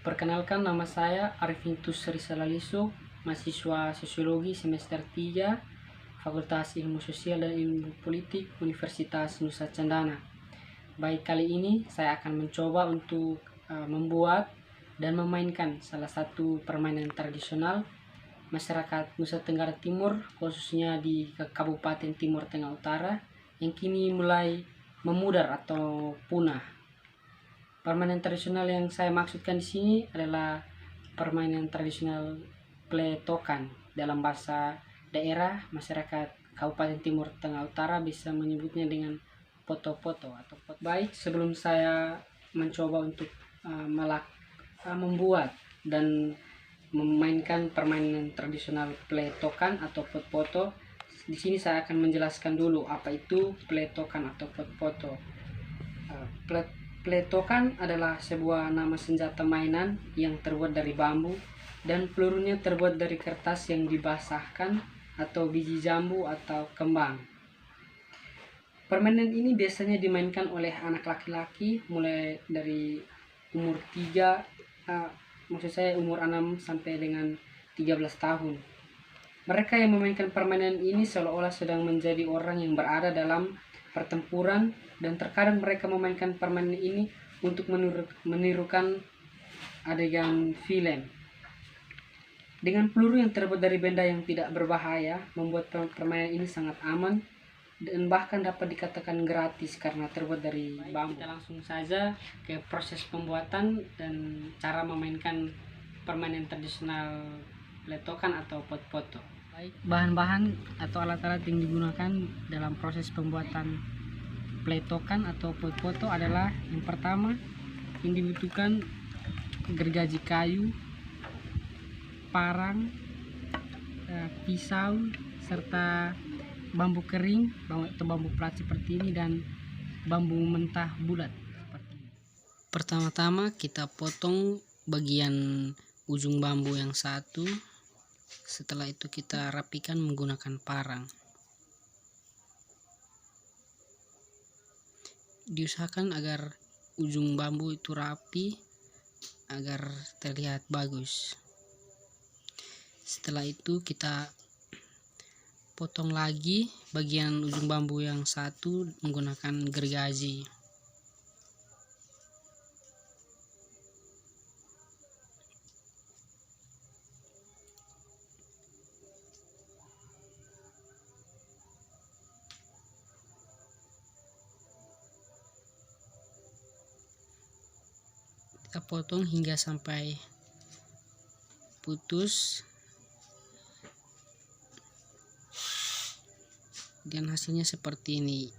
Perkenalkan, nama saya Arvintus Risalaliso, mahasiswa Sosiologi semester 3, Fakultas Ilmu Sosial dan Ilmu Politik Universitas Nusa Cendana. Baik, kali ini saya akan mencoba untuk membuat dan memainkan salah satu permainan tradisional masyarakat Nusa Tenggara Timur, khususnya di Kabupaten Timur Tengah Utara, yang kini mulai memudar atau punah. Permainan tradisional yang saya maksudkan di sini adalah permainan tradisional pletokan. Dalam bahasa daerah, masyarakat Kabupaten Timur Tengah Utara bisa menyebutnya dengan poto-poto atau pot. Baik, sebelum saya mencoba untuk membuat dan memainkan permainan tradisional pletokan atau pot-poto, di sini saya akan menjelaskan dulu apa itu pletokan atau pot-poto. Pletokan adalah sebuah nama senjata mainan yang terbuat dari bambu dan pelurunya terbuat dari kertas yang dibasahkan atau biji jambu atau kembang. Permainan ini biasanya dimainkan oleh anak laki-laki mulai dari umur 6 sampai dengan 13 tahun. Mereka yang memainkan permainan ini seolah-olah sedang menjadi orang yang berada dalam pertempuran, dan terkadang mereka memainkan permainan ini untuk menirukan adegan film. Dengan peluru yang terbuat dari benda yang tidak berbahaya, membuat permainan ini sangat aman dan bahkan dapat dikatakan gratis karena terbuat dari bambu. Kita langsung saja ke proses pembuatan dan cara memainkan permainan tradisional pletokan atau pot-poto. Bahan-bahan atau alat-alat yang digunakan dalam proses pembuatan pletokan atau pot-poto adalah, yang pertama yang dibutuhkan gergaji kayu, parang, pisau, serta bambu kering atau bambu plat seperti ini, dan bambu mentah bulat seperti ini. Pertama-tama kita potong bagian ujung bambu yang satu. Setelah itu kita rapikan menggunakan parang. Diusahakan agar ujung bambu itu rapi agar terlihat bagus. Setelah itu kita potong lagi bagian ujung bambu yang satu menggunakan gergaji. Kita potong hingga sampai putus, dan hasilnya seperti ini.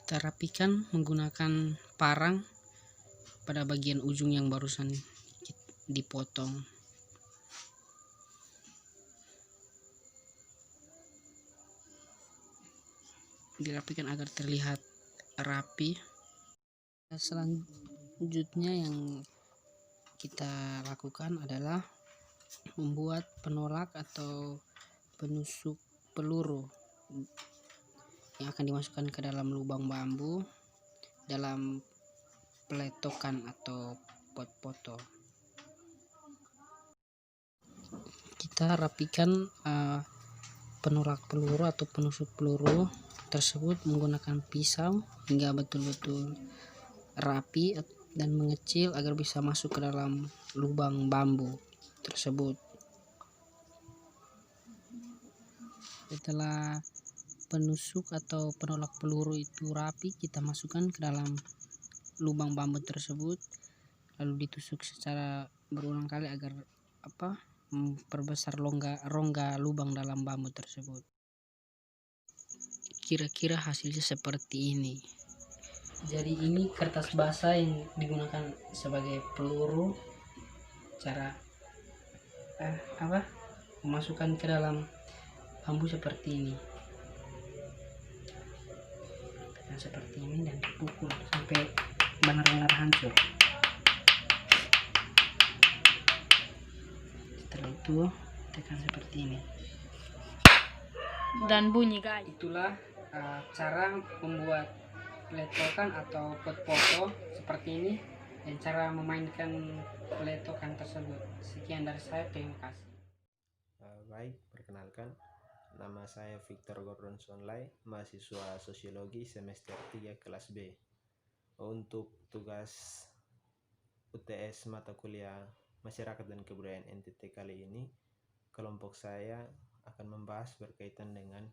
Kita rapikan menggunakan parang pada bagian ujung yang barusan dipotong. Dirapikan agar terlihat rapi. Selanjutnya yang kita lakukan adalah membuat penolak atau penusuk peluru yang akan dimasukkan ke dalam lubang bambu dalam pletokan atau pot-poto. Kita rapikan penolak peluru atau penusuk peluru tersebut menggunakan pisau hingga betul-betul rapi dan mengecil agar bisa masuk ke dalam lubang bambu tersebut. Setelah penusuk atau penolak peluru itu rapi, kita masukkan ke dalam lubang bambu tersebut, lalu ditusuk secara berulang kali agar memperbesar rongga lubang dalam bambu tersebut. Kira-kira hasilnya seperti ini. Jadi ini kertas basah yang digunakan sebagai peluru. Cara memasukkan ke dalam bambu seperti ini. Tekan seperti ini dan dipukul sampai benar-benar hancur. Setelah itu tekan seperti ini dan bunyi guys. Itulah cara membuat peletokan atau pot foto seperti ini dan cara memainkan peletokan tersebut. Sekian dari saya, terima kasih. Baik, perkenalkan, nama saya Victor Gordon Sonlai, mahasiswa Sosiologi semester 3 kelas B. Untuk tugas UTS mata kuliah Masyarakat dan Kebudayaan NTT kali ini, kelompok saya akan membahas berkaitan dengan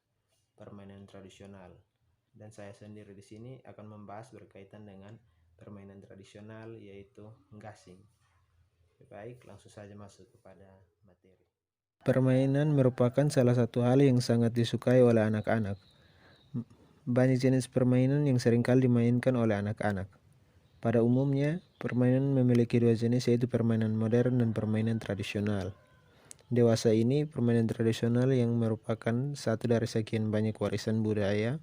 permainan tradisional. Dan saya sendiri di sini akan membahas berkaitan dengan permainan tradisional, yaitu gasing. Baik, langsung saja masuk kepada materi. Permainan merupakan salah satu hal yang sangat disukai oleh anak-anak. Banyak jenis permainan yang seringkali dimainkan oleh anak-anak. Pada umumnya, permainan memiliki dua jenis, yaitu permainan modern dan permainan tradisional. Dewasa ini, permainan tradisional yang merupakan satu dari sekian banyak warisan budaya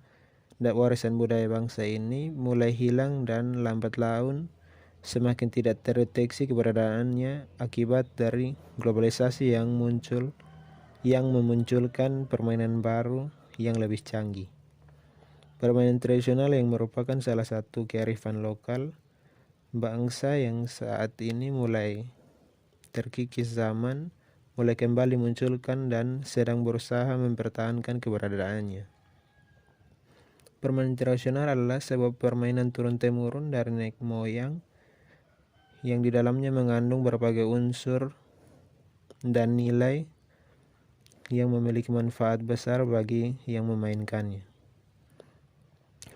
bangsa ini mulai hilang dan lambat laun semakin tidak terdeteksi keberadaannya akibat dari globalisasi yang memunculkan permainan baru yang lebih canggih. Permainan tradisional yang merupakan salah satu kearifan lokal bangsa yang saat ini mulai terkikis zaman, mulai kembali munculkan dan sedang berusaha mempertahankan keberadaannya. Permainan tradisional adalah sebuah permainan turun-temurun dari nenek moyang yang di dalamnya mengandung berbagai unsur dan nilai yang memiliki manfaat besar bagi yang memainkannya.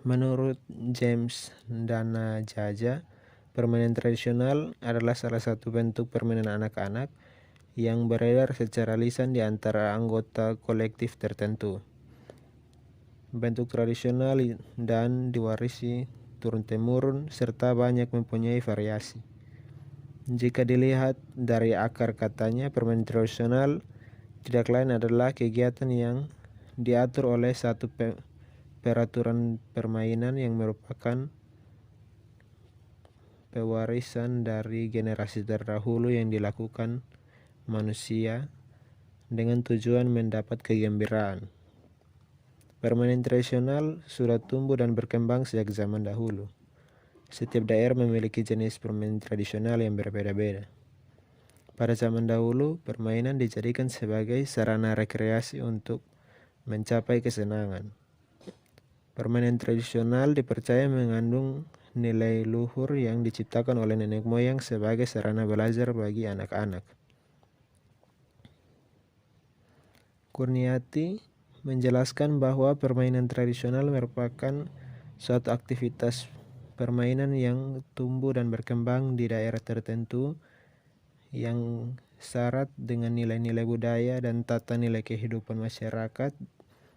Menurut James Danajaja, permainan tradisional adalah salah satu bentuk permainan anak-anak yang beredar secara lisan di antara anggota kolektif tertentu. Bentuk tradisional dan diwarisi turun-temurun serta banyak mempunyai variasi. Jika dilihat dari akar katanya, permainan tradisional tidak lain adalah kegiatan yang diatur oleh satu peraturan permainan yang merupakan pewarisan dari generasi terdahulu yang dilakukan manusia dengan tujuan mendapat kegembiraan. Permainan tradisional sudah tumbuh dan berkembang sejak zaman dahulu. Setiap daerah memiliki jenis permainan tradisional yang berbeda-beda. Pada zaman dahulu, permainan dijadikan sebagai sarana rekreasi untuk mencapai kesenangan. Permainan tradisional dipercaya mengandung nilai luhur yang diciptakan oleh nenek moyang sebagai sarana belajar bagi anak-anak. Kurniati menjelaskan bahwa permainan tradisional merupakan suatu aktivitas permainan yang tumbuh dan berkembang di daerah tertentu yang syarat dengan nilai-nilai budaya dan tata nilai kehidupan masyarakat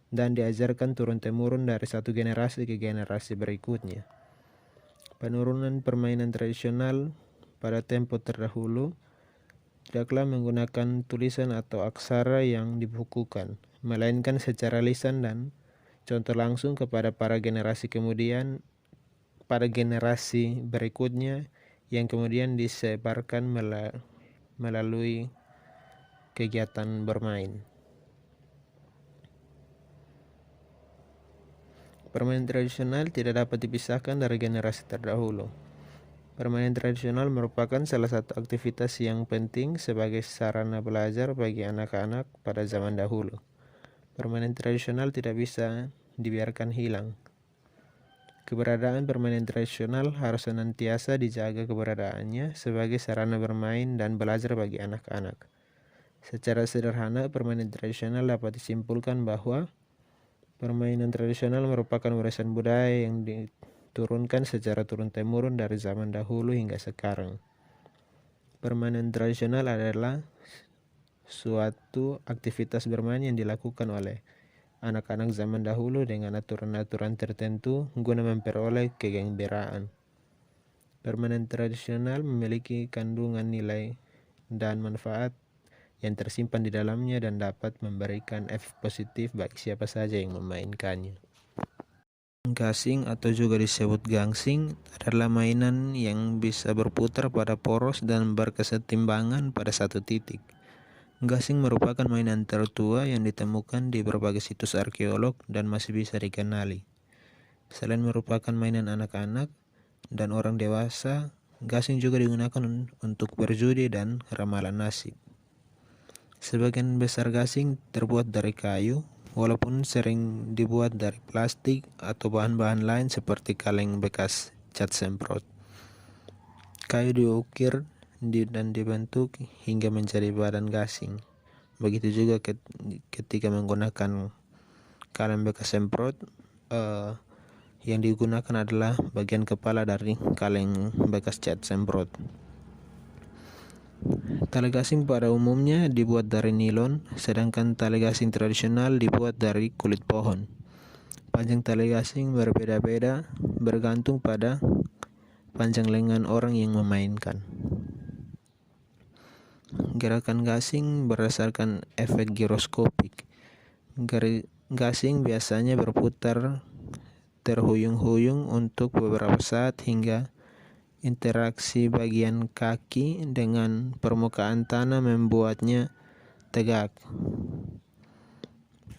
dan diajarkan turun-temurun dari satu generasi ke generasi berikutnya. Penurunan permainan tradisional pada tempo terdahulu tidaklah menggunakan tulisan atau aksara yang dibukukan, melainkan secara lisan dan contoh langsung kepada para generasi berikutnya yang kemudian disebarkan melalui kegiatan bermain. Permainan tradisional tidak dapat dipisahkan dari generasi terdahulu. Permainan tradisional merupakan salah satu aktivitas yang penting sebagai sarana belajar bagi anak-anak pada zaman dahulu. Permainan tradisional tidak bisa dibiarkan hilang. Keberadaan permainan tradisional harus senantiasa dijaga keberadaannya sebagai sarana bermain dan belajar bagi anak-anak. Secara sederhana, permainan tradisional dapat disimpulkan bahwa permainan tradisional merupakan warisan budaya yang diturunkan secara turun-temurun dari zaman dahulu hingga sekarang. Permainan tradisional adalah suatu aktivitas bermain yang dilakukan oleh anak-anak zaman dahulu dengan aturan-aturan tertentu guna memperoleh kegembiraan. Permainan tradisional memiliki kandungan nilai dan manfaat yang tersimpan di dalamnya dan dapat memberikan efek positif bagi siapa saja yang memainkannya. Gasing atau juga disebut gangsing adalah mainan yang bisa berputar pada poros dan berkesetimbangan pada satu titik. Gasing merupakan mainan tertua yang ditemukan di berbagai situs arkeolog dan masih bisa dikenali. Selain merupakan mainan anak-anak dan orang dewasa, gasing juga digunakan untuk berjudi dan ramalan nasib. Sebagian besar gasing terbuat dari kayu, walaupun sering dibuat dari plastik atau bahan-bahan lain seperti kaleng bekas cat semprot. Kayu diukir dan dibentuk hingga menjadi badan gasing. Begitu juga ketika menggunakan kaleng bekas semprot, yang digunakan adalah bagian kepala dari kaleng bekas cat semprot. Tali gasing pada umumnya dibuat dari nilon, sedangkan tali gasing tradisional dibuat dari kulit pohon. Panjang tali gasing berbeda-beda bergantung pada panjang lengan orang yang memainkan. Gerakan gasing berdasarkan efek giroskopik. Gasing biasanya berputar terhuyung-huyung untuk beberapa saat hingga interaksi bagian kaki dengan permukaan tanah membuatnya tegak.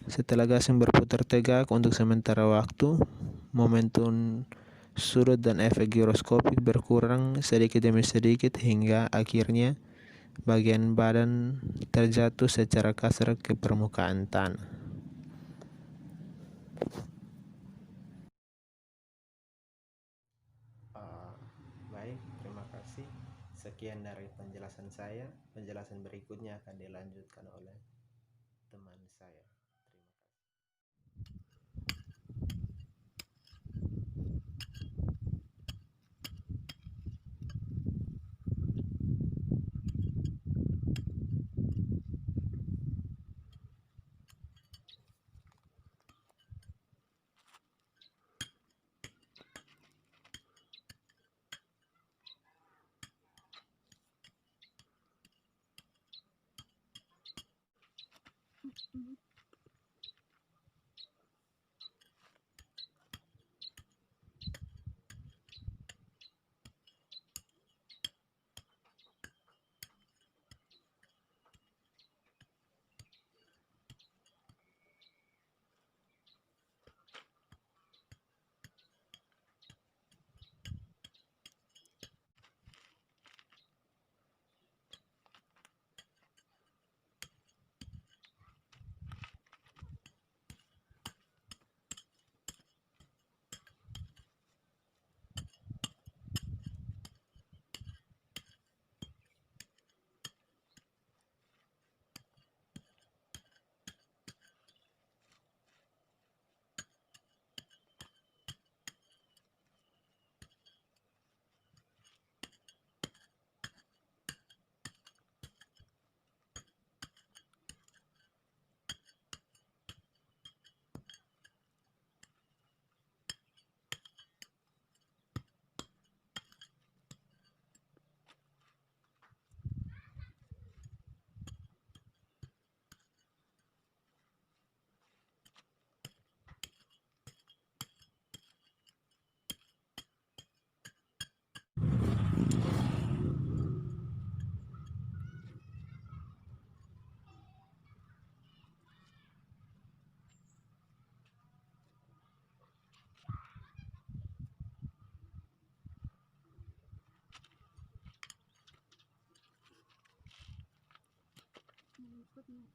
Setelah gasing berputar tegak untuk sementara waktu, momentum sudut dan efek giroskopik berkurang sedikit demi sedikit hingga akhirnya bagian badan terjatuh secara kasar ke permukaan tanah. Baik, terima kasih. Sekian dari penjelasan saya. Penjelasan berikutnya akan dilanjutkan oleh teman saya. Terima kasih. Berikutnya.